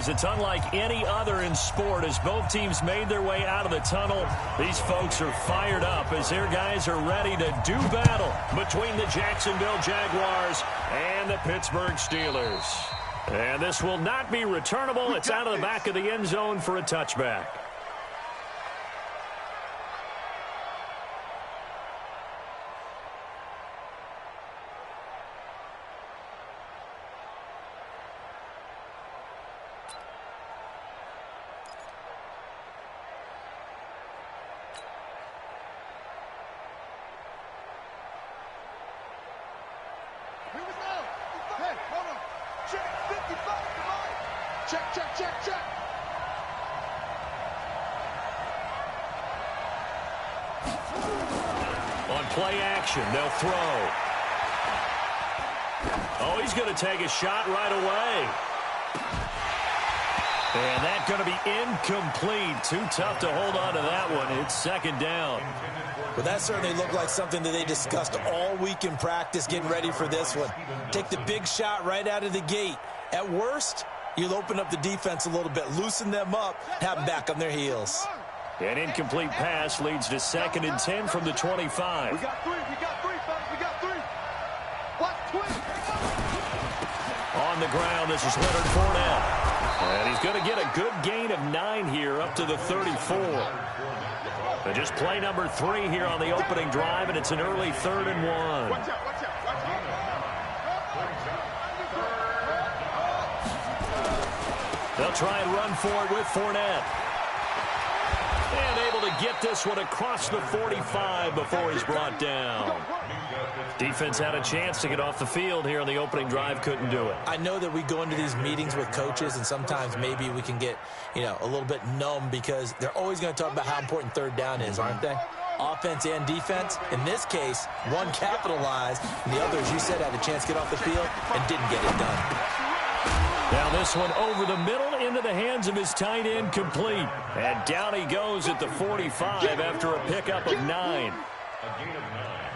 is it's unlike any other in sport. As both teams made their way out of the tunnel, these folks are fired up as their guys are ready to do battle between the Jacksonville Jaguars and the Pittsburgh Steelers. And this will not be returnable. It's out of the back of the end zone for a touchback. Check. On play action, they'll throw. Oh, he's going to take a shot right away. And that's going to be incomplete. Too tough to hold on to that one. It's second down. Well, that certainly looked like something that they discussed all week in practice, getting ready for this one. Take the big shot right out of the gate. At worst, you'll open up the defense a little bit, loosen them up, have them back on their heels. An incomplete pass leads to 2nd and 10 from the 25. We got three, fellas. We got three. Watch twin. On the ground, this is Leonard Fournette. And he's going to get a good gain of 9 here up to the 34. But just play number 3 here on the opening drive, and it's an early 3rd and 1. Watch out. They'll try and run for it with Fournette. And able to get this one across the 45 before he's brought down. Defense had a chance to get off the field here on the opening drive, couldn't do it. I know that we go into these meetings with coaches, and sometimes maybe we can get, a little bit numb because they're always going to talk about how important 3rd down is, aren't they? Offense and defense. In this case, one capitalized, and the other, as you said, had a chance to get off the field and didn't get it done. Now this one over the middle into the hands of his tight end, complete. And down he goes at the 45 after a pickup of 9.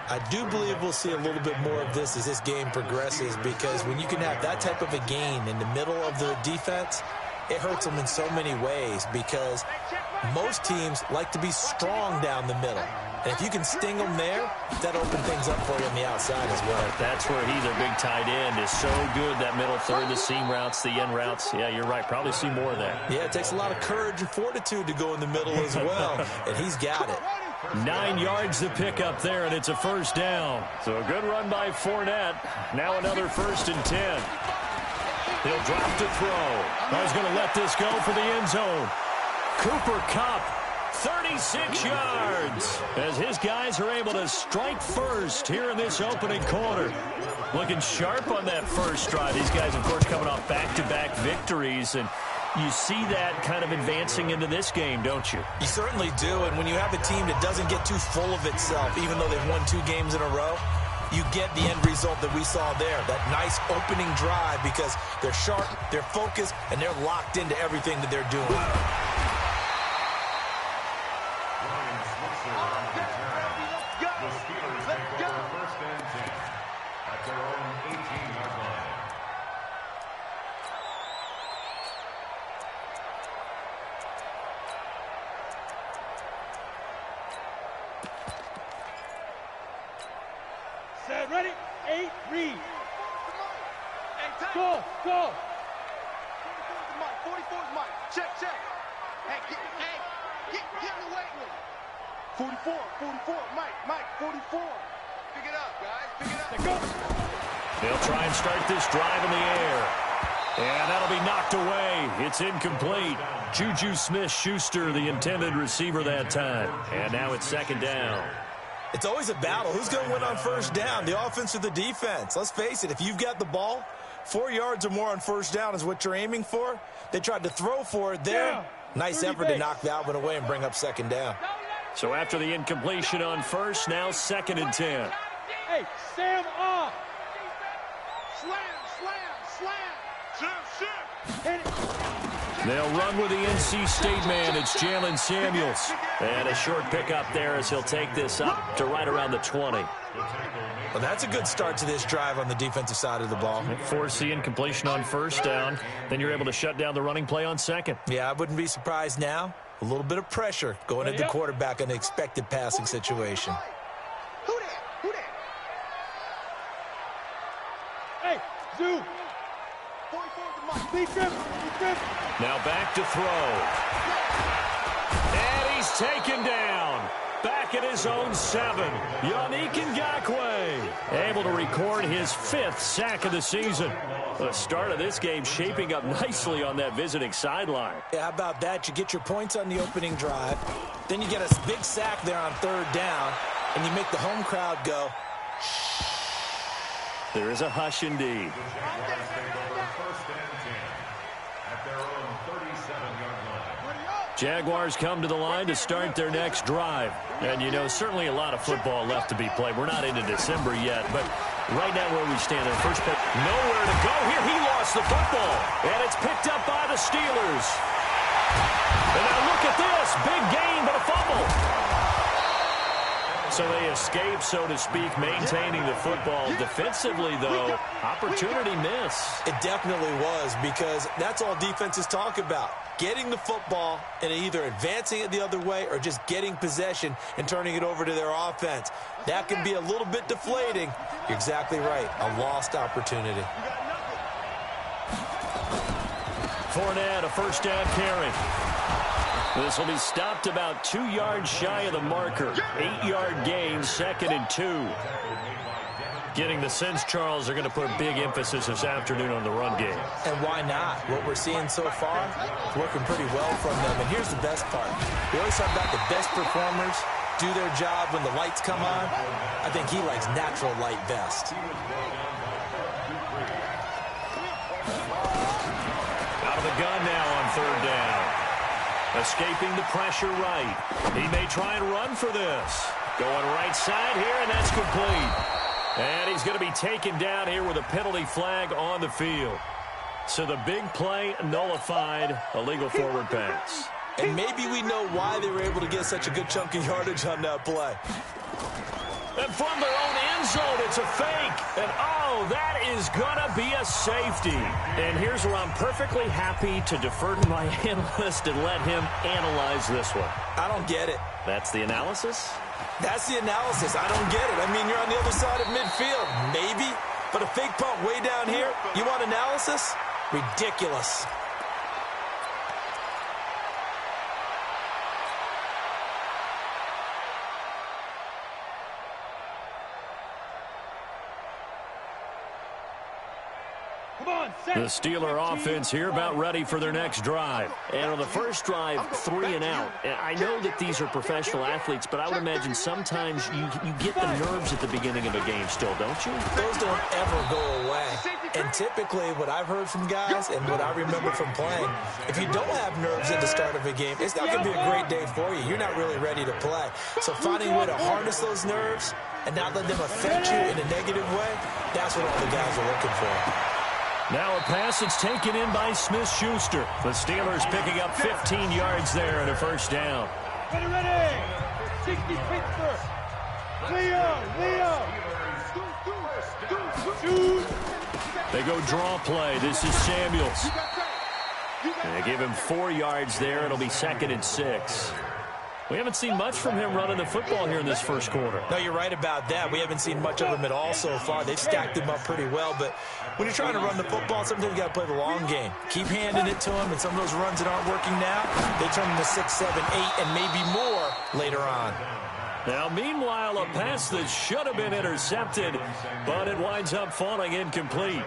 I do believe we'll see a little bit more of this as this game progresses, because when you can have that type of a gain in the middle of the defense, it hurts them in so many ways, because most teams like to be strong down the middle. And if you can sting them there, that'll open things up for you on the outside as well. That's where he's a big tight end. Is so good, that middle third, the seam routes, the end routes. Yeah, you're right. Probably see more of that. Yeah, it takes a lot of courage and fortitude to go in the middle as well, and he's got it. 9 yards to pick up there, and it's a 1st down. So a good run by Fournette. Now another 1st and 10. He'll drop to throw. He's going to let this go for the end zone. Cooper Kupp, 36 yards, as his guys are able to strike first here in this opening quarter. Looking sharp on that first drive. These guys, of course, coming off back-to-back victories, and you see that kind of advancing into this game, don't you? You certainly do, and when you have a team that doesn't get too full of itself, even though they've won 2 games in a row, you get the end result that we saw there, that nice opening drive, because they're sharp, they're focused, and they're locked into everything that they're doing. Set, ready? 8, read. Go. 44 is Mike. Check. Hey, get in the weight room. 44, Mike, 44. Pick it up, guys, pick it up. Go. They'll try and start this drive in the air. And that'll be knocked away. It's incomplete. Juju Smith-Schuster, the intended receiver that time. And now it's 2nd down. It's always a battle. Who's going to win on 1st down, the offense or the defense? Let's face it, if you've got the ball, 4 yards or more on 1st down is what you're aiming for. They tried to throw for it there. Yeah. Nice effort to knock that one away and bring up 2nd down. So after the incompletion on 1st, now 2nd and 10. Hey, Sam off. Slam. Hit it. They'll run with the NC State man. It's Jalen Samuels. And a short pickup there as he'll take this up to right around the 20. Well, that's a good start to this drive on the defensive side of the ball. Forcing completion on first down. Then you're able to shut down the running play on second. Yeah, I wouldn't be surprised now. A little bit of pressure going at the quarterback in the expected passing situation. Who that? Who that? Hey, Zoo. 44 Now back to throw. And he's taken down. Back at his own 7. Yannick Ngakoue able to record his 5th sack of the season. The start of this game shaping up nicely on that visiting sideline. Yeah, how about that? You get your points on the opening drive. Then you get a big sack there on 3rd down. And you make the home crowd go, shh. There is a hush indeed. Jaguars come to the line to start their next drive. And, you know, certainly a lot of football left to be played. We're not into December yet, but right now where we stand in the first pick, nowhere to go here. He lost the football, and it's picked up by the Steelers. And now look at this. Big gain, but a fumble. So they escape, so to speak, maintaining the football. Defensively, though, opportunity miss. It definitely was, because that's all defenses talk about. Getting the football and either advancing it the other way or just getting possession and turning it over to their offense. That can be a little bit deflating. You're exactly right. A lost opportunity. Fournette, a first down carry. This will be stopped about 2 yards shy of the marker. 8-yard gain, 2nd and 2. Getting the sense, Charles, are going to put a big emphasis this afternoon on the run game. And why not? What we're seeing so far is working pretty well from them. And here's the best part. We always talk about the best performers do their job when the lights come on. I think he likes natural light best. Out of the gun now on 3rd down. Escaping the pressure right. He may try and run for this. Going right side here, and that's complete. And he's going to be taken down here with a penalty flag on the field. So the big play nullified, a legal forward pass. And maybe we know why they were able to get such a good chunk of yardage on that play. And from their own end zone, it's a fake. And, oh, that is going to be a safety. And here's where I'm perfectly happy to defer to my analyst and let him analyze this one. I don't get it. That's the analysis? That's the analysis. I don't get it. I mean, you're on the other side of midfield. Maybe. But a fake punt way down here? You want analysis? Ridiculous. The Steeler offense here about ready for their next drive. And on the first drive, 3 and out. I know that these are professional athletes, but I would imagine sometimes you get the nerves at the beginning of a game still, don't you? Those don't ever go away. And typically what I've heard from guys and what I remember from playing, if you don't have nerves at the start of a game, it's not going to be a great day for you. You're not really ready to play. So finding a way to harness those nerves and not let them affect you in a negative way, that's what all the guys are looking for. Now a pass that's taken in by Smith-Schuster. The Steelers picking up 15 yards there and a first down. Ready. 60 Pittsburgh. Leo. Shoot. They go draw play. This is Samuels. They give him 4 yards there. It'll be 2nd and 6. We haven't seen much from him running the football here in this first quarter. No, you're right about that. We haven't seen much of him at all so far. They've stacked him up pretty well, but when you're trying to run the football, sometimes you got to play the long game. Keep handing it to him, and some of those runs that aren't working now, they turn into 6, 7, 8, and maybe more later on. Now, meanwhile, a pass that should have been intercepted, but it winds up falling incomplete.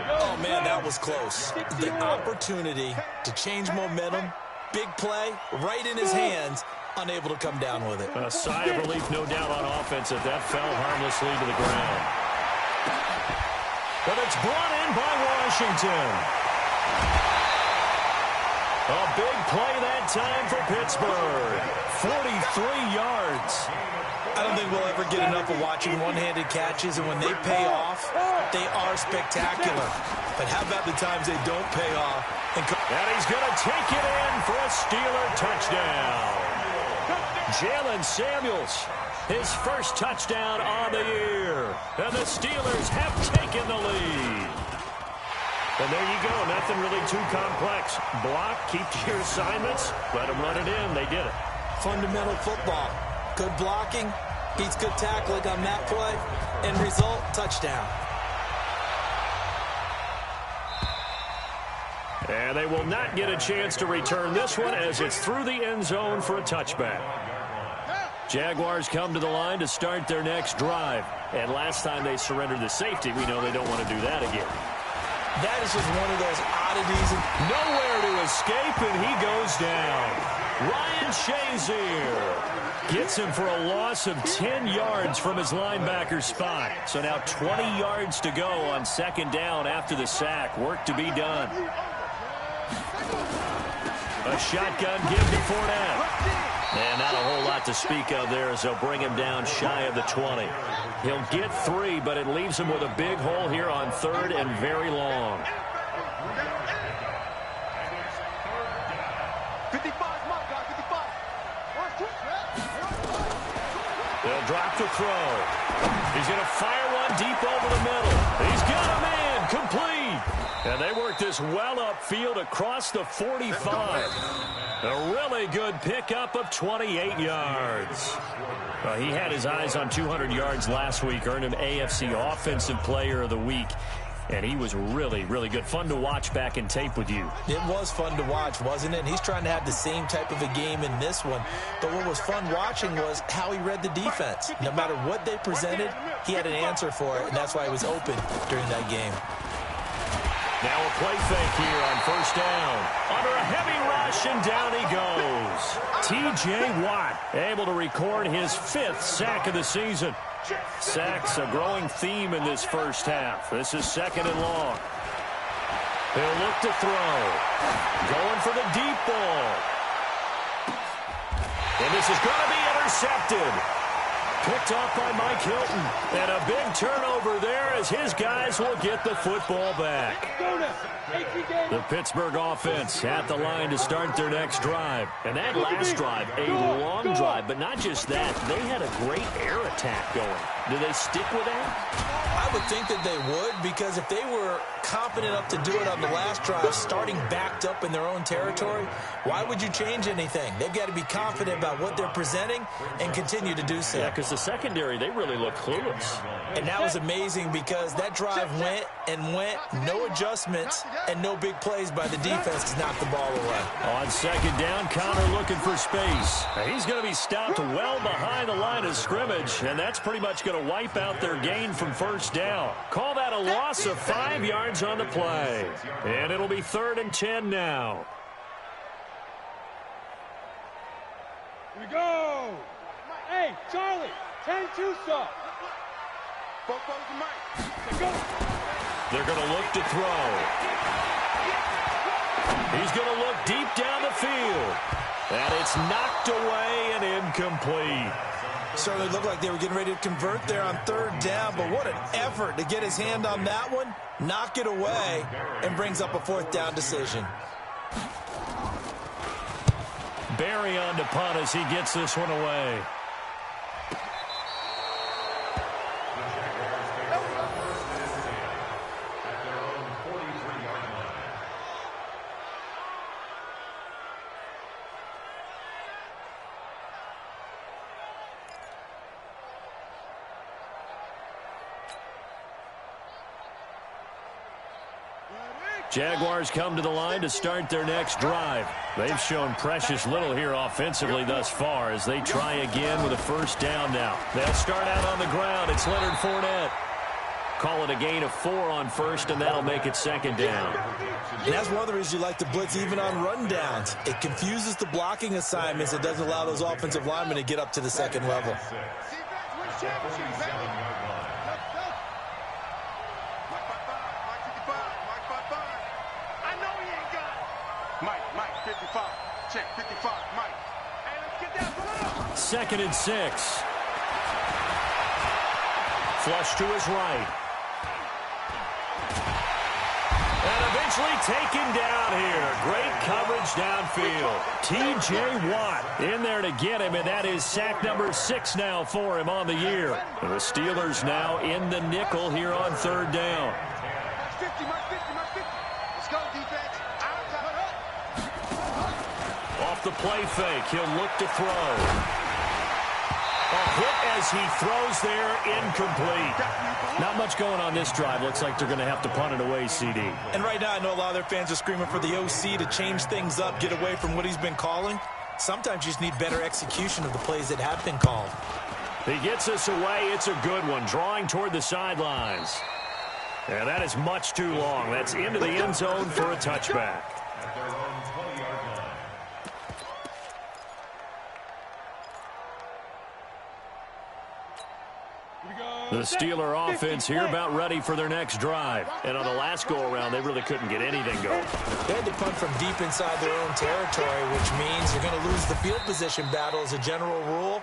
Oh, man, that was close. The opportunity to change momentum, big play, right in his hands, unable to come down with it. A sigh of relief, no doubt, on offense if that fell harmlessly to the ground. But it's brought in by Washington. A big play that time for Pittsburgh. 43 yards. I don't think we'll ever get enough of watching one-handed catches, and when they pay off, they are spectacular. But how about the times they don't pay off? And he's going to take it in for a Steeler touchdown. Jalen Samuels, his first touchdown on the year. And the Steelers have taken the lead. And there you go. Nothing really too complex. Block, keep to your assignments, let them run it in. They did it. Fundamental football. Good blocking, beats good tackling on that play. End result, touchdown. And they will not get a chance to return this one as it's through the end zone for a touchback. Jaguars come to the line to start their next drive. And last time they surrendered the safety, we know they don't want to do that again. That is just one of those oddities. Nowhere to escape, and he goes down. Ryan Shazier gets him for a loss of 10 yards from his linebacker spot. So now 20 yards to go on second down after the sack. Work to be done. A shotgun give to Fournette. And not a whole lot to speak of there as they'll bring him down shy of the 20. He'll get 3, but it leaves him with a big hole here on third and very long. 55, my God, 55. They'll drop the throw. He's going to fire one deep over the middle. He's got a man complete. And they work this well upfield across the 45. A really good pickup of 28 yards. He had his eyes on 200 yards last week, earned him AFC Offensive Player of the Week. And he was really, really good. Fun to watch back in tape with you. It was fun to watch, wasn't it? And he's trying to have the same type of a game in this one. But what was fun watching was how he read the defense. No matter what they presented, he had an answer for it, and that's why he was open during that game. Now a play fake here on first down. Under a heavy rush, and down he goes. T.J. Watt able to record his 5th sack of the season. Sacks a growing theme in this first half. This is second and long. He'll look to throw. Going for the deep ball. And this is going to be intercepted. Picked off by Mike Hilton. And a big turnover there as his guys will get the football back. The Pittsburgh offense at the line to start their next drive. And that last drive, a long drive, but not just that. They had a great air attack going. Do they stick with that? I would think that they would, because if they were confident enough to do it on the last drive, starting backed up in their own territory, why would you change anything? They've got to be confident about what they're presenting and continue to do so. Yeah, because the secondary, they really look clueless. And that was amazing because that drive went and went, no adjustments, and no big plays by the defense to knock the ball away. On second down, Connor looking for space. He's going to be stopped well behind the line of scrimmage, and that's pretty much going to wipe out their gain from first down. Call that a loss of 5 yards on the play. And it'll be 3rd and 10 now. Here we go. Hey, Charlie, 10-2 stop. They're going to look to throw. He's going to look deep down the field. And it's knocked away and incomplete. Certainly looked like they were getting ready to convert there on 3rd down, but what an effort to get his hand on that one, knock it away, and brings up a 4th down decision. Barry on to punt as he gets this one away. Jaguars come to the line to start their next drive. They've shown precious little here offensively thus far as they try again with a first down now. They'll start out on the ground. It's Leonard Fournette. Call it a gain of 4 on first, and that'll make it 2nd down. And that's one of the reasons you like to blitz even on rundowns. It confuses the blocking assignments. It doesn't allow those offensive linemen to get up to the 2nd level. Mike, 55. Check, 55, Mike. Hey, let's get that. 2nd and 6. Flush to his right. And a big eventually taken down here. Great coverage downfield. T.J. Watt in there to get him, and that is sack number 6 now for him on the year. And the Steelers now in the nickel here on 3rd down. Mark 50, Mark 50, Mark 50. Let's go, defense. Off the play fake, he'll look to throw. A hit as he throws there, incomplete. Not much going on this drive. Looks like they're going to have to punt it away, CD. And right now, I know a lot of their fans are screaming for the OC to change things up, get away from what he's been calling. Sometimes you just need better execution of the plays that have been called. He gets us away. It's a good one, drawing toward the sidelines. And that is much too long. That's into the end zone for a touchback. The Steeler offense here about ready for their next drive. And on the last go-around, they really couldn't get anything going. They had to punt from deep inside their own territory, which means they're going to lose the field position battle as a general rule.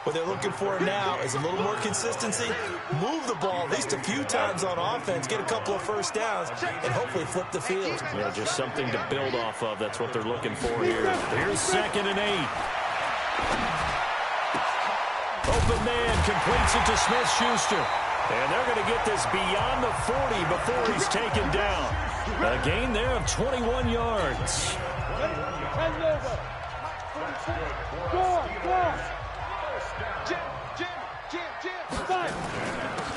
What they're looking for now is a little more consistency, move the ball at least a few times on offense, get a couple of first downs, and hopefully flip the field. Yeah, just something to build off of. That's what they're looking for here. Here's 2nd and 8. Open man completes it to Smith-Schuster. And they're going to get this beyond the 40 before he's taken down. A gain there of 21 yards.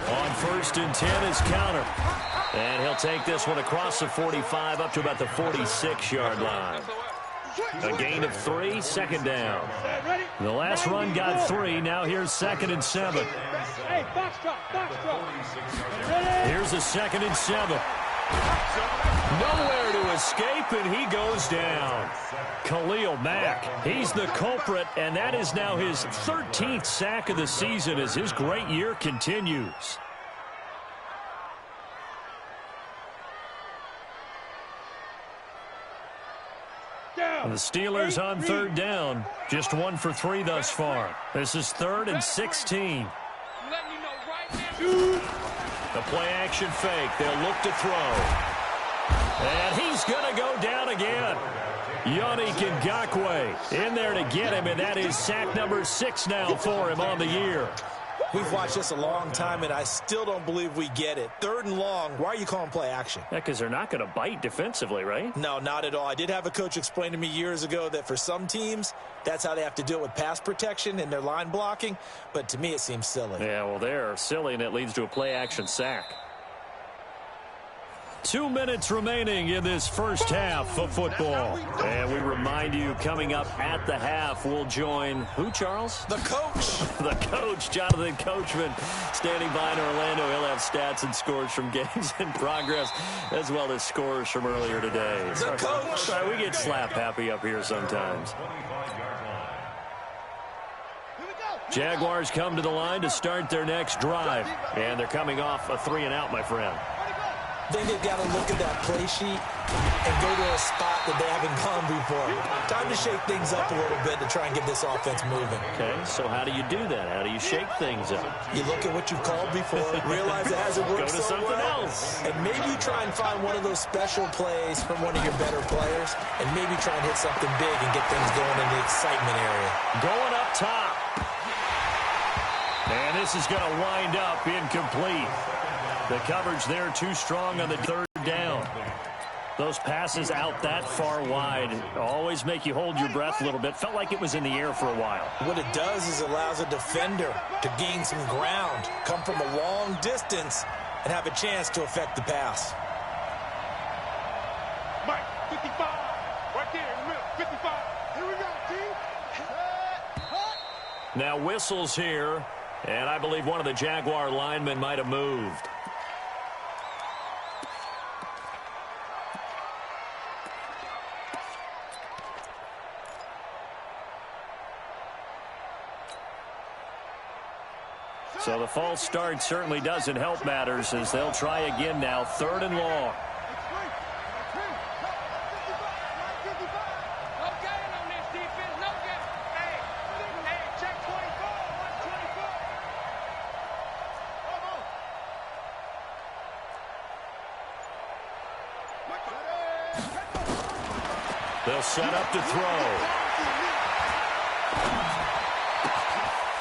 On 1st and 10 is counter. And he'll take this one across the 45 up to about the 46-yard line. A gain of 3, 2nd down. The last run got 3. Now here's 2nd and 7. Here's a 2nd and 7. Nowhere to escape, and he goes down. Khalil Mack, he's the culprit, and that is now his 13th sack of the season as his great year continues. The Steelers on 3rd down. Just 1 for 3 thus far. This is 3rd and 16. The play-action fake. They'll look to throw. And he's going to go down again. Yannick Ngakoue in there to get him, and that is sack number 6 now for him on the year. We've watched this a long time, and I still don't believe we get it. 3rd and long, why are you calling play action? Yeah, because they're not going to bite defensively, right? No, not at all. I did have a coach explain to me years ago that for some teams, that's how they have to deal with pass protection and their line blocking. But to me, it seems silly. Yeah, well, they're silly, and it leads to a play-action sack. 2 minutes remaining in this first half of football. And we remind you, coming up at the half, we'll join who, Charles? The coach. The coach, Jonathan Coachman, standing by in Orlando. He'll have stats and scores from games in progress, as well as scores from earlier today. The coach. Sorry, we get slap happy up here sometimes. Jaguars come to the line to start their next drive. And they're coming off a 3-and-out, my friend. I think they've got to look at that play sheet and go to a spot that they haven't gone before. Time to shake things up a little bit to try and get this offense moving. Okay, so how do you do that? How do you shake things up? You look at what you've called before, realize it hasn't worked Go to so something well, else. and maybe you try and find one of those special plays from one of your better players, and maybe try and hit something big and get things going in the excitement area. Going up top. And this is going to wind up incomplete. The coverage there too strong on the 3rd down. Those passes out that far wide always make you hold your breath a little bit. Felt like it was in the air for a while. What it does is it allows a defender to gain some ground, come from a long distance, and have a chance to affect the pass. Mike, 55. Right there in the middle, 55. Here we go, team. Now whistles here, and I believe one of the Jaguar linemen might have moved. So the false start certainly doesn't help matters as they'll try again now, 3rd and long. He'll set up to throw.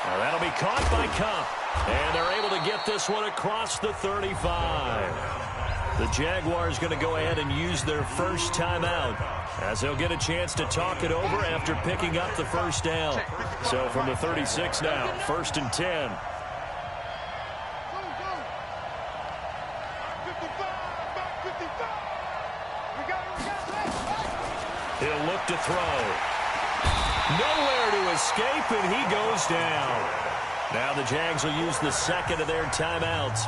Well, that'll be caught by Cup. And they're able to get this one across the 35. The Jaguars going to go ahead and use their first timeout, as they'll get a chance to talk it over after picking up the first down. So from the 36 now, 1st and 10. He'll look to throw. Nowhere to escape, and he goes down. Now the Jags will use the second of their timeouts,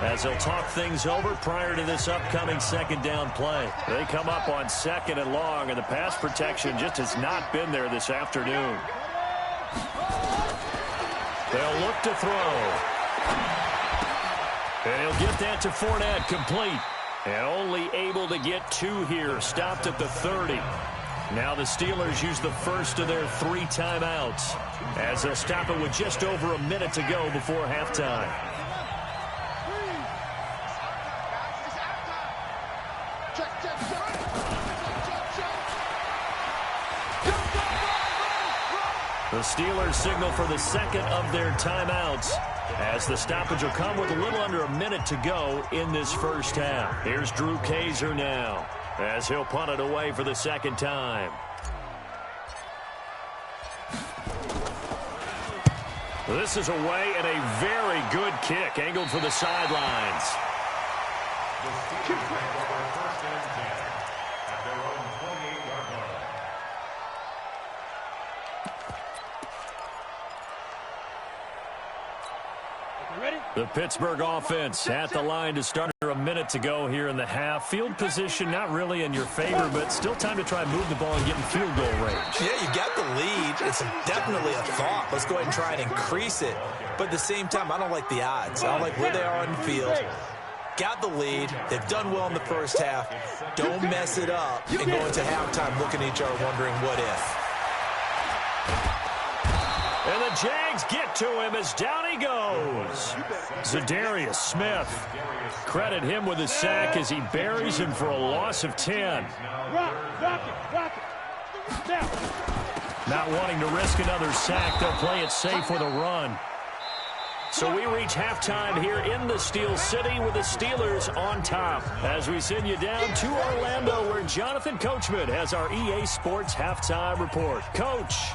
as they'll talk things over prior to this upcoming second down play. They come up on 2nd and long, and the pass protection just has not been there this afternoon. They'll look to throw. And he'll get that to Fournette, complete. And only able to get 2 here, stopped at the 30. Now the Steelers use the first of their 3 timeouts, as they'll stop it with just over a minute to go before halftime. The Steelers signal for the second of their timeouts, as the stoppage will come with a little under a minute to go in this first half. Here's Drew Kaiser now, as he'll punt it away for the second time. This is away, and a very good kick angled for the sidelines. The Pittsburgh offense at the line to start. A minute to go here in the half. Field position not really in your favor, but still time to try and move the ball and get in field goal range. Yeah, you got the lead. It's definitely a thought. Let's go ahead and try and increase it. But at the same time, I don't like the odds. I don't like where they are on the field. Got the lead. They've done well in the first half. Don't mess it up and go into halftime looking at each other wondering what if. And the Jags get to him as down he goes. Zadarius Smith. Credit him with a sack as he buries him for a loss of 10. Not wanting to risk another sack, they'll play it safe with a run. So we reach halftime here in the Steel City with the Steelers on top, as we send you down to Orlando, where Jonathan Coachman has our EA Sports halftime report. Coach.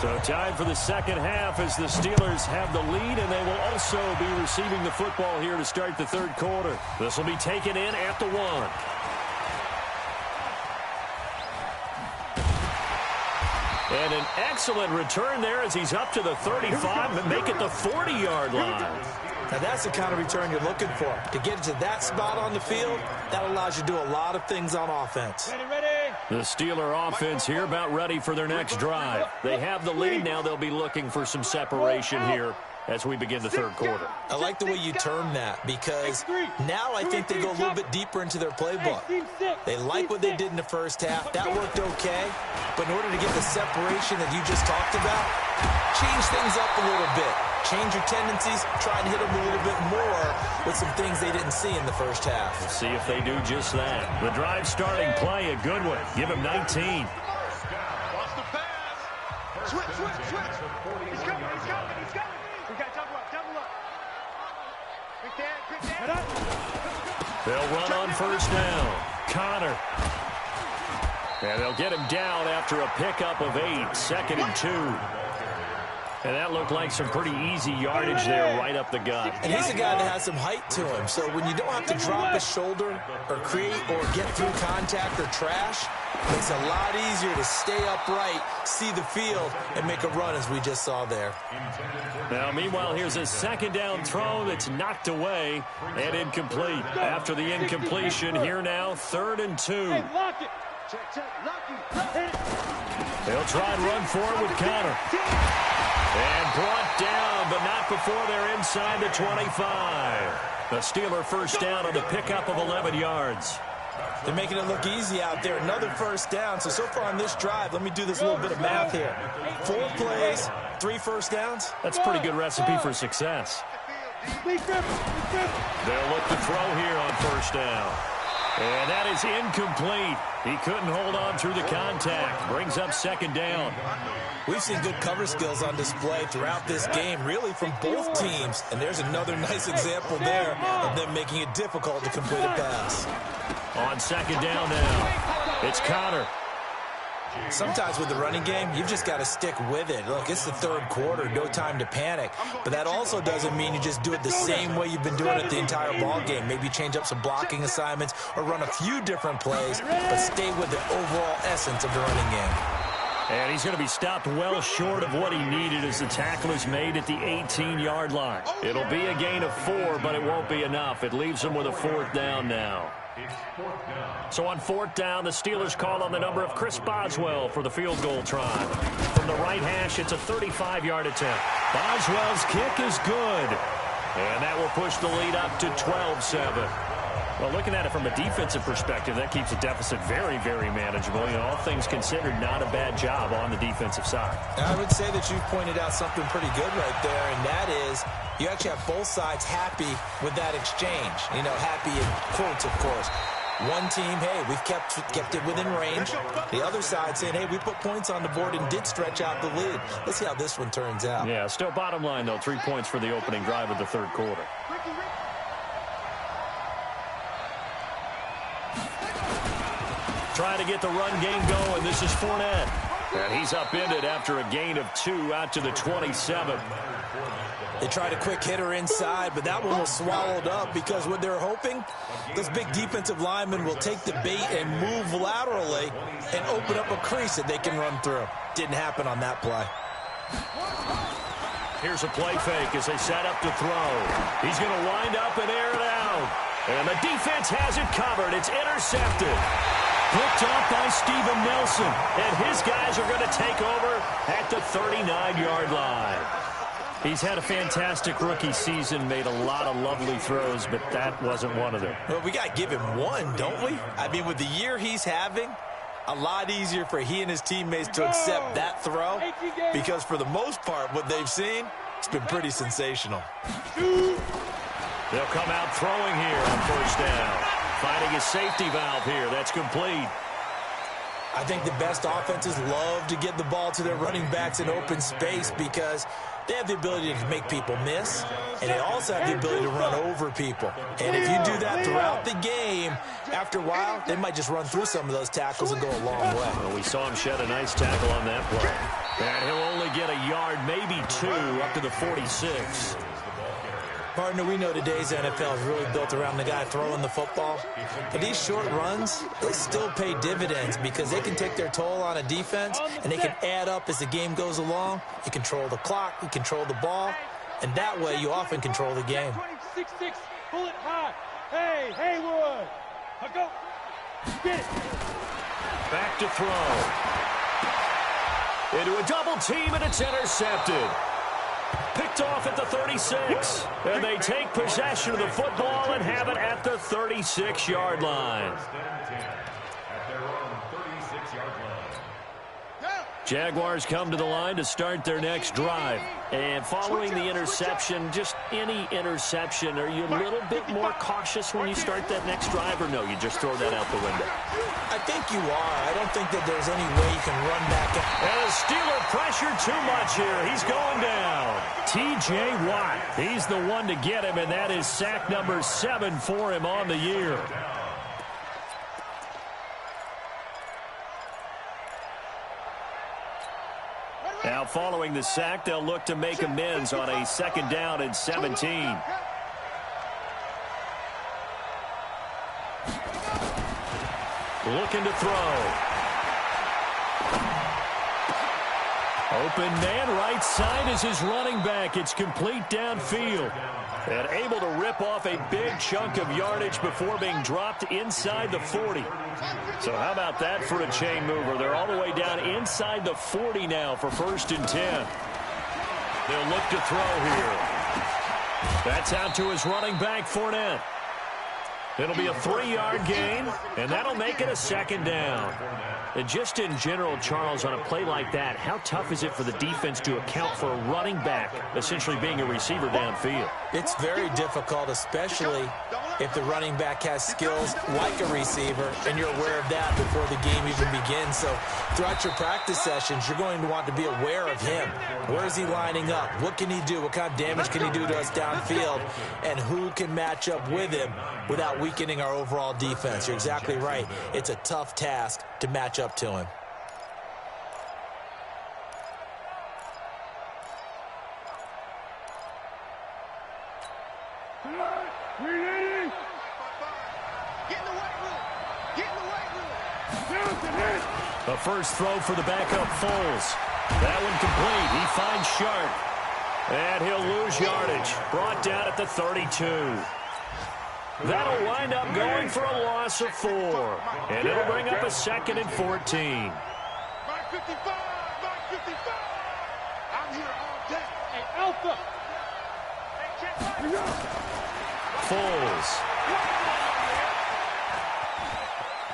So time for the second half as the Steelers have the lead, and they will also be receiving the football here to start the third quarter. This will be taken in at the 1. And an excellent return there as he's up to the 35 and make it the 40-yard line. Now that's the kind of return you're looking for. To get to that spot on the field, that allows you to do a lot of things on offense. The Steeler offense here about ready for their next drive. They have the lead now. They'll be looking for some separation here as we begin the third quarter. I like the way you term that, because now I think they go a little bit deeper into their playbook. They like what they did in the first half. That worked okay. But in order to get the separation that you just talked about, change things up a little bit. Change your tendencies, try and hit them a little bit more with some things they didn't see in the first half. We'll see if they do just that. The drive starting play, a good one. Give him 19. Watch the pass. Switch. He's coming. We got to double up. Quick down. They'll run on first down. Connor. And they'll get him down after a pickup of 8. 2nd and 2. And that looked like some pretty easy yardage there right up the gut. And he's a guy that has some height to him, so when you don't have to drop his shoulder or create or get through contact or trash, it makes it a lot easier to stay upright, see the field, and make a run as we just saw there. Now, meanwhile, here's a second down throw that's knocked away and incomplete. After the incompletion, here now, 3rd and 2. They'll try and run forward with Connor. And brought down, but not before they're inside the 25. The Steeler first down on the pickup of 11 yards. They're making it look easy out there. Another first down. So far on this drive, let me do this little bit of math here. 4 plays, 3 first downs. That's a pretty good recipe for success. They'll look to throw here on first down. And that is incomplete. He couldn't hold on through the contact. Brings up second down. We've seen good cover skills on display throughout this game, really from both teams. And there's another nice example there of them making it difficult to complete a pass. On second down now, it's Connor. Sometimes with the running game, you've just got to stick with it. Look, it's the third quarter, no time to panic. But that also doesn't mean you just do it the same way you've been doing it the entire ball game. Maybe change up some blocking assignments or run a few different plays, but stay with the overall essence of the running game. And he's going to be stopped well short of what he needed as the tackle is made at the 18-yard line. It'll be a gain of 4, but it won't be enough. It leaves him with a fourth down now. So on fourth down, the Steelers call on the number of Chris Boswell for the field goal try. From the right hash, it's a 35-yard attempt. Boswell's kick is good. And that will push the lead up to 12-7. Well, looking at it from a defensive perspective, that keeps the deficit very, very manageable. You know, all things considered, not a bad job on the defensive side. I would say that you've pointed out something pretty good right there, and that is you actually have both sides happy with that exchange. You know, happy in quotes, of course. One team, hey, we've kept it within range. The other side saying, hey, we put points on the board and did stretch out the lead. Let's see how this one turns out. Yeah, still bottom line, though, 3 points for the opening drive of the third quarter. Trying to get the run game going. This is Fournette. And he's upended after a gain of 2 out to the 27. They tried a quick hitter inside, but that one was swallowed up because what they're hoping, this big defensive lineman will take the bait and move laterally and open up a crease that they can run through. Didn't happen on that play. Here's a play fake as they set up to throw. He's going to wind up and air it out. And the defense has it covered. It's intercepted. Picked off by Steven Nelson. And his guys are going to take over at the 39-yard line. He's had a fantastic rookie season, made a lot of lovely throws, but that wasn't one of them. Well, we got to give him one, don't we? I mean, with the year he's having, a lot easier for he and his teammates to accept that throw because for the most part, what they've seen, it's been pretty sensational. They'll come out throwing here on first down. Finding a safety valve here. That's complete. I think the best offenses love to get the ball to their running backs in open space because they have the ability to make people miss, and they also have the ability to run over people. And if you do that throughout the game, after a while, they might just run through some of those tackles and go a long way. Well, we saw him shed a nice tackle on that play. And he'll only get a yard, maybe 2, up to the 46. Partner, we know today's NFL is really built around the guy throwing the football. But these short runs, they still pay dividends because they can take their toll on a defense, and they can add up as the game goes along. You control the clock, you control the ball, and that way you often control the game. 26, pull it high. Hey, Haywood. Go. Get it. Back to throw. Into a double team, and it's intercepted. Picked off at the 36. And they take possession of the football and have it at the 36-yard line. Jaguars come to the line to start their next drive. And following the interception, just any interception, are you a little bit more cautious when you start that next drive, or no, you just throw that out the window? I think you are. I don't think that there's any way you can run back. And the Steeler pressure too much here. He's going down. T.J. Watt, he's the one to get him, and that is sack number 7 for him on the year. Now, following the sack, they'll look to make amends on a second down and 17. Looking to throw. Open man, right side is his running back. It's complete downfield. And able to rip off a big chunk of yardage before being dropped inside the 40. So how about that for a chain mover? They're all the way down inside the 40 now for 1st and 10. They'll look to throw here. That's out to his running back, Fournette. It'll be a 3-yard gain, and that'll make it a 2nd down. And just in general, Charles, on a play like that, how tough is it for the defense to account for a running back essentially being a receiver downfield? It's very difficult, especially if the running back has skills like a receiver, and you're aware of that before the game even begins. So throughout your practice sessions, you're going to want to be aware of him. Where is he lining up? What can he do? What kind of damage can he do to us downfield? And who can match up with him without weakening our overall defense? You're exactly right. It's a tough task to match up to him. A first throw for the backup Foles. That one complete. He finds Sharp. And he'll lose yardage. Brought down at the 32. That'll wind up going for a loss of 4. And it'll bring up a 2nd and 14. Mark 55, Mark 55. I'm here all day. Hey, Alpha. Foles.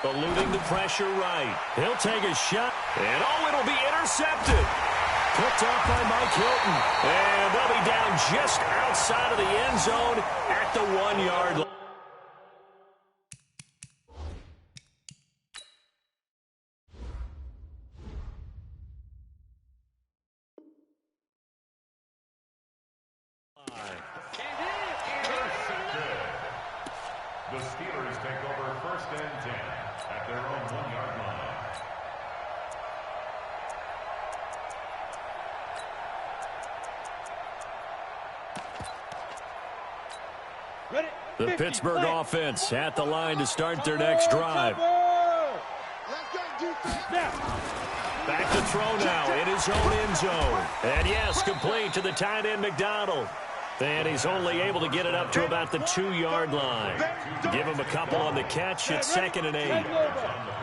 Eluding the pressure right. He'll take a shot. And, oh, it'll be intercepted. Picked off by Mike Hilton. And they'll be down just outside of the end zone at the 1-yard line. The Steelers take over 1st and 10 at their own 1-yard line. The Pittsburgh offense at the line to start their next drive. Back to throw now in his own end zone. And yes, complete to the tight end McDonald. And he's only able to get it up to about the 2-yard line. Give him a couple on the catch. It's 2nd and 8.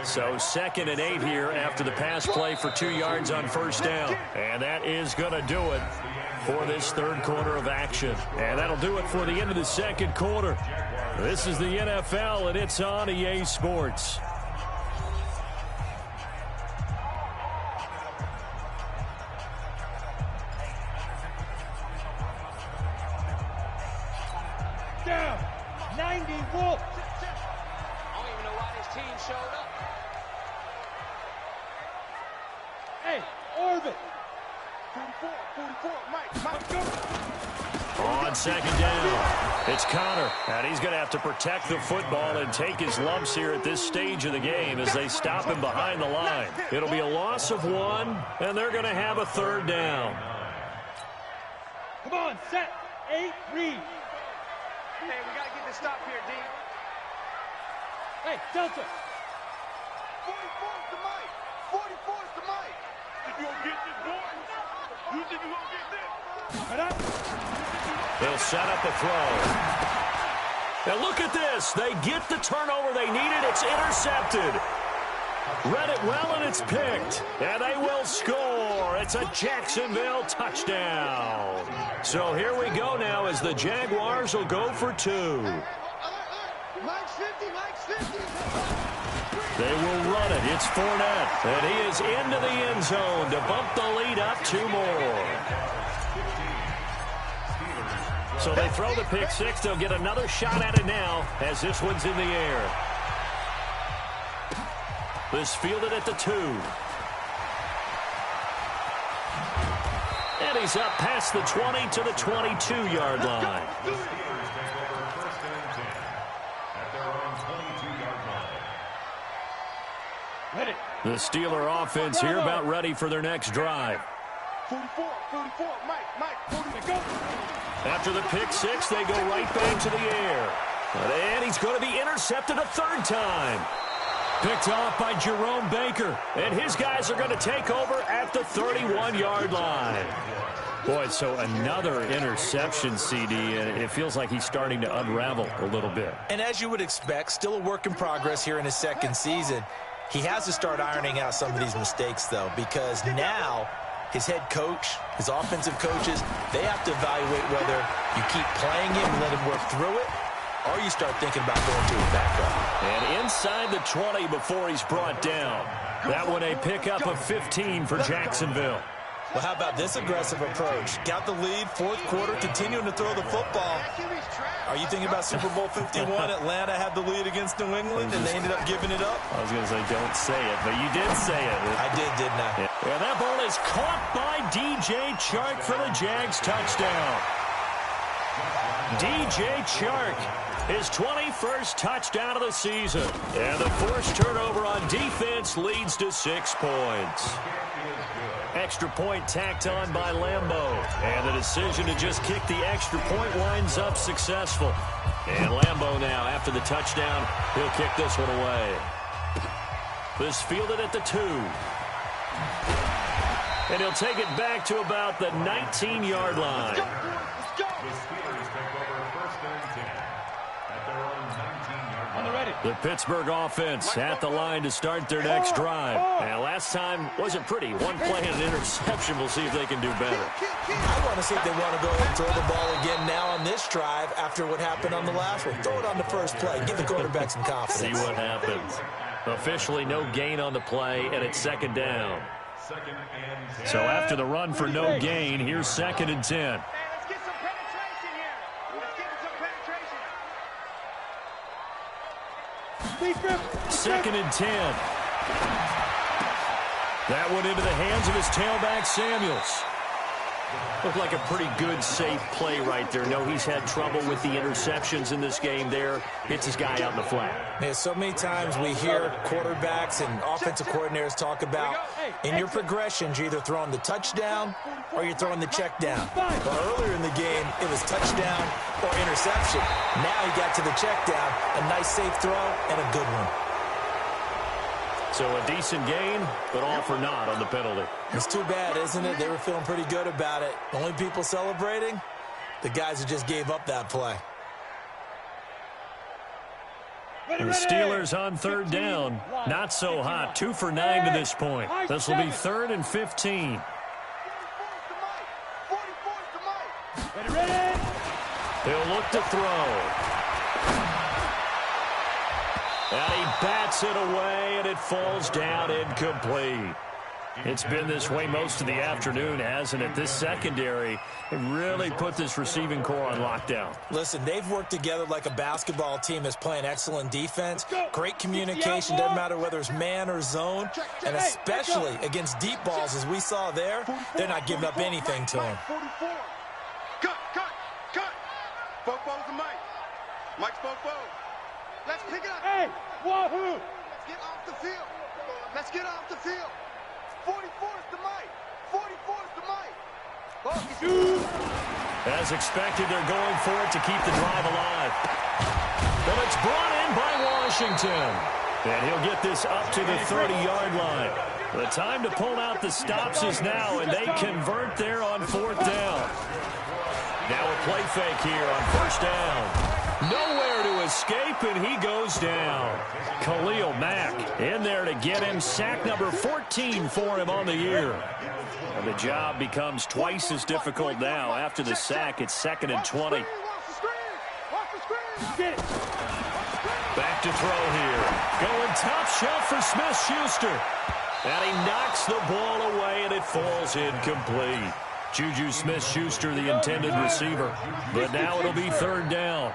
So 2nd and 8 here after the pass play for 2 yards on 1st down. And that is going to do it for this 3rd quarter of action. And that'll do it for the end of the 2nd quarter. This is the NFL, and it's on EA Sports. Down. 90 Wolf. I don't even know why this team showed up. Hey, Orbit. 44, Mike, go. On 2nd down, it's Connor. And he's going to have to protect the football and take his lumps here at this stage of the game as they stop him behind the line. It'll be a loss of 1, and they're going to have a 3rd down. Come on, set, 8, read. Hey, we got to get this stop here, D. Hey, Delta. 44's to Mike. 44's to Mike. If you don't get this, boy, you think you're going to get this? They'll set up a throw. Now look at this. They get the turnover they needed. It's intercepted. Read it well, and it's picked. And they will score. It's a Jacksonville touchdown. So here we go now as the Jaguars will go for 2. Mike's 50, Mike's 50. They will run it. It's Fournette. And he is into the end zone to bump the lead up 2 more. So they throw the pick 6. They'll get another shot at it now as this one's in the air. This fielded at the 2. And he's up past the 20 to the 22-yard line. The Steeler offense here about ready for their next drive. 44, Mike, 44. After the pick 6, they go right back to the air. And he's going to be intercepted a 3rd time. Picked off by Jerome Baker. And his guys are going to take over at the 31-yard line. Boy, so another interception, CD, and it feels like he's starting to unravel a little bit. And as you would expect, still a work in progress here in his 2nd season. He has to start ironing out some of these mistakes, though, because now his head coach, his offensive coaches, they have to evaluate whether you keep playing him and let him work through it, or you start thinking about going to his backup. And inside the 20 before he's brought down. That one a pickup of 15 for Jacksonville. Well, how about this aggressive approach? Got the lead, fourth quarter, continuing to throw the football. Are you thinking about Super Bowl 51? Atlanta had the lead against New England, and they ended up giving it up? I was going to say, don't say it, but you did say it. I did, didn't I? Yeah. And that ball is caught by DJ Chark for the Jags touchdown. DJ Chark, his 21st touchdown of the season. And the forced turnover on defense leads to 6 points. Extra point tacked on by Lambeau. And the decision to just kick the extra point winds up successful. And Lambeau now, after the touchdown, he'll kick this one away. This fielded at the 2. And he'll take it back to about the 19-yard line. The Pittsburgh offense at the line to start their next drive. And last time wasn't pretty. One play and an interception. We'll see if they can do better. I want to see if they want to go ahead and throw the ball again now on this drive after what happened on the last one. Throw it on the first play. Give the quarterback some confidence. See what happens. Officially no gain on the play, and it's second down. So after the run for no gain, here's 2nd and 10. Second and 10. That one into the hands of his tailback, Samuels. Looked like a pretty good, safe play right there. No, he's had trouble with the interceptions in this game there. Hits his guy out in the flat. Yeah, so many times we hear quarterbacks and offensive coordinators talk about in your progressions, you're either throwing the touchdown or you're throwing the check down. Well, earlier in the game, it was touchdown or interception. Now he got to the check down, a nice safe throw, and a good one. So a decent gain, but all for naught on the penalty. It's too bad, isn't it? They were feeling pretty good about it. Only people celebrating, the guys who just gave up that play. The Steelers on 3rd down. Not so hot. 2 for 9 to this point. This will be 3rd and 15. He'll look to throw. And he bats it away, and it falls down incomplete. It's been this way most of the afternoon, hasn't it? This secondary really put this receiving core on lockdown. Listen, they've worked together like a basketball team that's playing excellent defense. Great communication, doesn't matter whether it's man or zone. And especially against deep balls, as we saw there, they're not giving up anything to him. Cut! Bofo's the mic. Mike's Bofo. Let's pick it up. Hey, wahoo! Let's get off the field. Let's get off the field. 44 is the mic. 44 is the mic. As expected, they're going for it to keep the drive alive. But it's brought in by Washington. And he'll get this up to the 30-yard line. The time to pull out the stops is now, and they convert there on 4th down. Now a play fake here on 1st down. Nowhere to escape, and he goes down. Khalil Mack in there to get him. Sack number 14 for him on the year. And the job becomes twice as difficult now. After the sack, it's 2nd and 20. Back to throw here. Going top shelf for Smith-Schuster. And he knocks the ball away, and it falls incomplete. Juju Smith-Schuster, the intended receiver. But now it'll be 3rd down.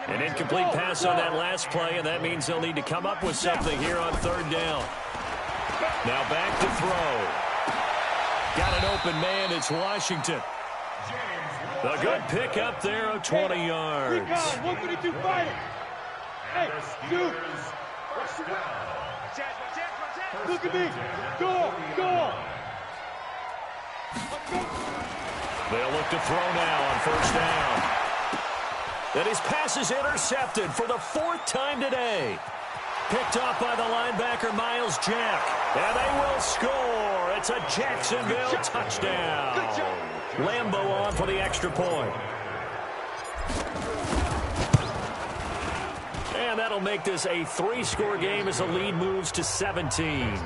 An incomplete pass on that last play, and that means they'll need to come up with something here on 3rd down. Now back to throw. Got an open man. It's Washington. A good pick up there of 20 yards. 132 fighter. Hey, dude. Look at me. Go. They'll look to throw now on 1st down. And his pass is intercepted for the 4th time today. Picked off by the linebacker, Miles Jack. And they will score. It's a Jacksonville touchdown. Lambeau on for the extra point. And that'll make this a 3-score game as the lead moves to 17.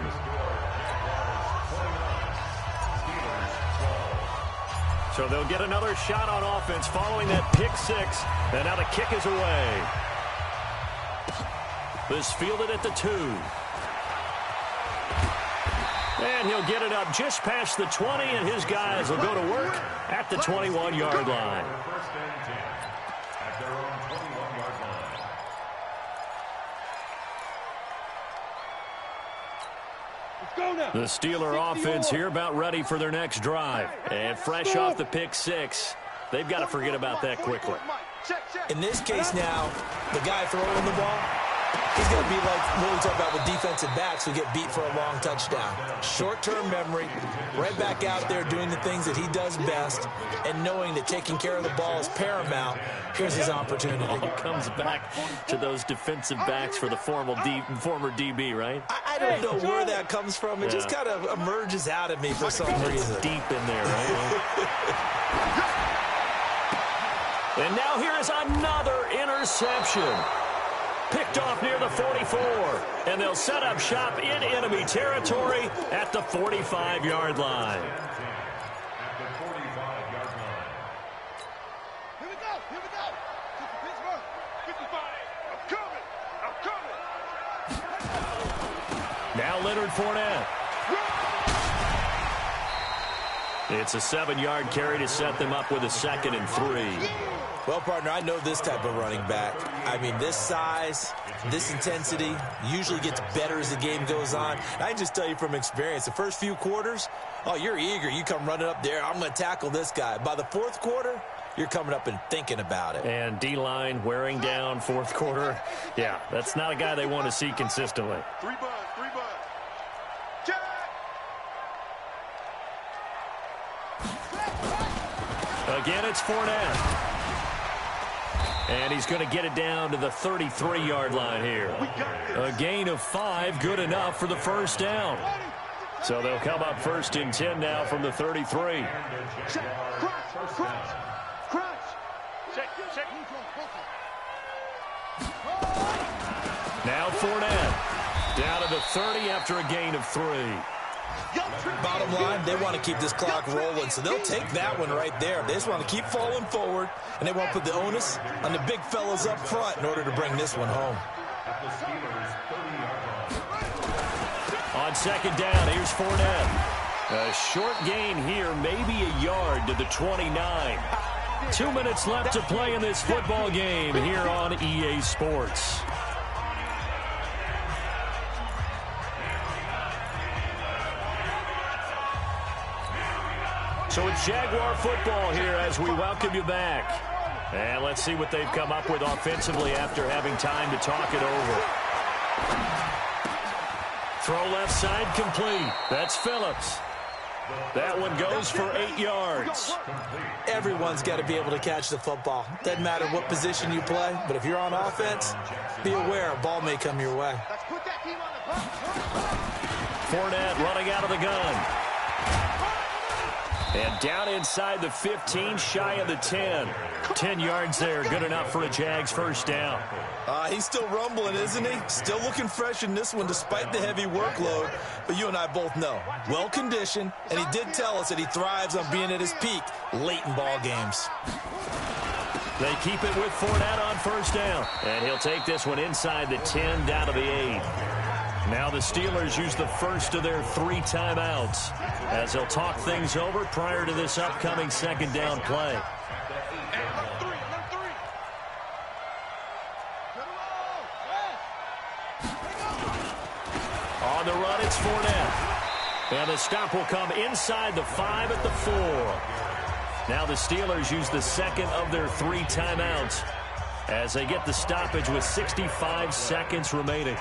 So they'll get another shot on offense following that pick six. And now the kick is away. This fielded at the 2. And he'll get it up just past the 20, and his guys will go to work at the 21-yard line. First and 10 at their own 21-yard line. Let's go now. The Steeler offense here about ready for their next drive. And fresh off the pick six, they've got to forget about that quickly. In this case now, the guy throwing the ball, he's going to be like what we talk about with defensive backs who get beat for a long touchdown. Short-term memory, right back out there doing the things that he does best, and knowing that taking care of the ball is paramount. Here's his opportunity. All comes back to those defensive backs for the former DB, right? I don't know where that comes from. It just kind of emerges out of me for some reason. Deep in there, right? And now here is another interception. Picked off near the 44. And they'll set up shop in enemy territory at the 45-yard line. At the 45-yard line. Here we go. Here we go. Pittsburgh. 55. I'm coming. Now Leonard Fournette. It's a 7-yard carry to set them up with a 2nd and 3. Well, partner, I know this type of running back. I mean, this size, this intensity usually gets better as the game goes on. I can just tell you from experience, the first few quarters, oh, you're eager. You come running up there, I'm going to tackle this guy. By the fourth quarter, you're coming up and thinking about it. And D-line wearing down fourth quarter. Yeah, that's not a guy they want to see consistently. 3 buzz. Jack! Again, it's Fournette. And he's going to get it down to the 33-yard line here. A gain of 5, good enough for the first down. So they'll come up 1st and 10 now from the 33. Now Fournette down to the 30 after a gain of 3. Bottom line, they want to keep this clock rolling, so they'll take that one right there. They just want to keep falling forward, and they want to put the onus on the big fellas up front in order to bring this one home. On 2nd down, here's Fournette. A short gain here, maybe a yard to the 29. 2 minutes left to play in this football game here on EA Sports. So it's Jaguar football here as we welcome you back. And let's see what they've come up with offensively after having time to talk it over. Throw left side complete. That's Phillips. That one goes for 8 yards. Everyone's got to be able to catch the football. Doesn't matter what position you play, but if you're on offense, be aware a ball may come your way. Let's put that team on the bus. Fournette running out of the gun. And down inside the 15, shy of the 10. 10 yards there, good enough for a Jags first down. He's still rumbling, isn't he? Still looking fresh in this one despite the heavy workload. But you and I both know, well-conditioned, and he did tell us that he thrives on being at his peak late in ball games. They keep it with Fournette on first down. And he'll take this one inside the 10 down to the 8. Now the Steelers use the first of their 3 timeouts as they'll talk things over prior to this upcoming 2nd down play. On the run, it's Fournette. And the stop will come inside the 5 at the 4. Now the Steelers use the 2nd of their 3 timeouts as they get the stoppage with 65 seconds remaining.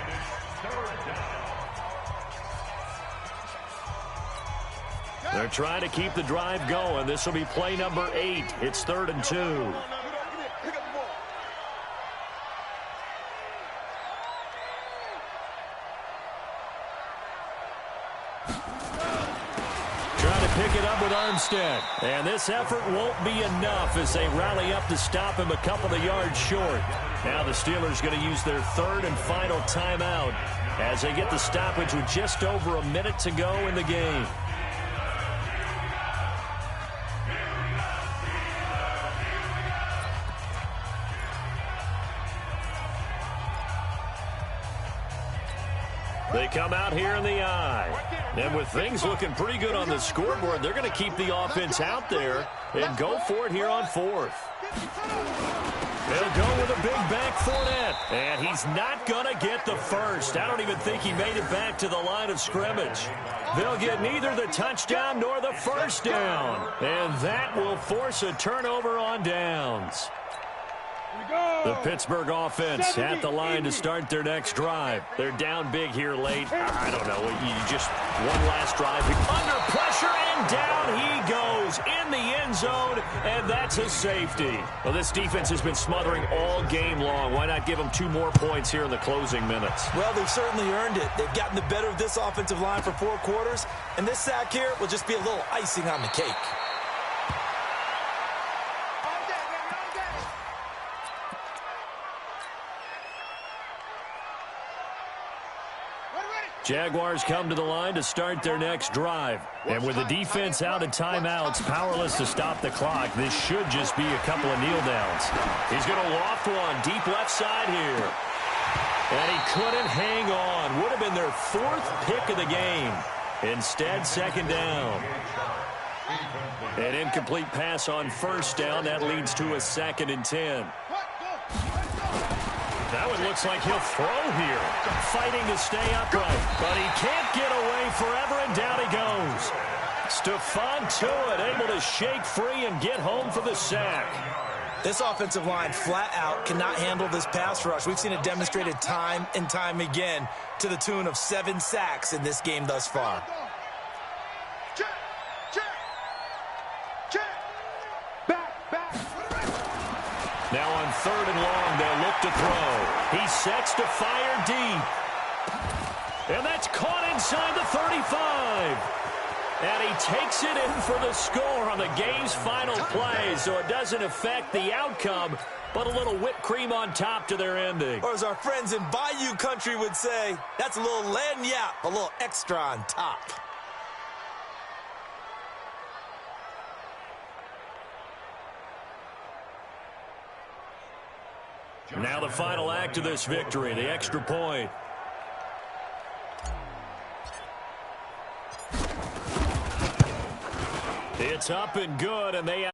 They're trying to keep the drive going. This will be play number 8. It's 3rd and 2. Trying to pick it up with Armstead. And this effort won't be enough as they rally up to stop him a couple of yards short. Now the Steelers going to use their 3rd and final timeout as they get the stoppage with just over a minute to go in the game. They come out here in the eye. And with things looking pretty good on the scoreboard, they're going to keep the offense out there and go for it here on fourth. They'll go with a big back Fournette. And he's not going to get the first. I don't even think he made it back to the line of scrimmage. They'll get neither the touchdown nor the first down. And that will force a turnover on downs. The Pittsburgh offense at the line to start their next drive. They're down big here late. I don't know. You just one last drive. Under pressure, and down he goes in the end zone, and that's a safety. Well, this defense has been smothering all game long. Why not give them 2 more points here in the closing minutes? Well, they've certainly earned it. They've gotten the better of this offensive line for 4 quarters, and this sack here will just be a little icing on the cake. Jaguars come to the line to start their next drive. And with the defense out of timeouts, powerless to stop the clock, this should just be a couple of kneel downs. He's going to loft one deep left side here. And he couldn't hang on. Would have been their 4th pick of the game. Instead, second down. An incomplete pass on first down. That leads to a 2nd and 10. That one looks like he'll throw here. Fighting to stay upright. But he can't get away forever, and down he goes. Stephon Tuitt able to shake free and get home for the sack. This offensive line flat out cannot handle this pass rush. We've seen it demonstrated time and time again to the tune of 7 sacks in this game thus far. Now on 3rd and long, they'll look to throw. He sets to fire deep. And that's caught inside the 35. And he takes it in for the score on the game's final play, so it doesn't affect the outcome, but a little whipped cream on top to their ending. Or as our friends in Bayou Country would say, that's a little lagniappe, a little extra on top. Now the final act of this victory, the extra point. It's up and good, and they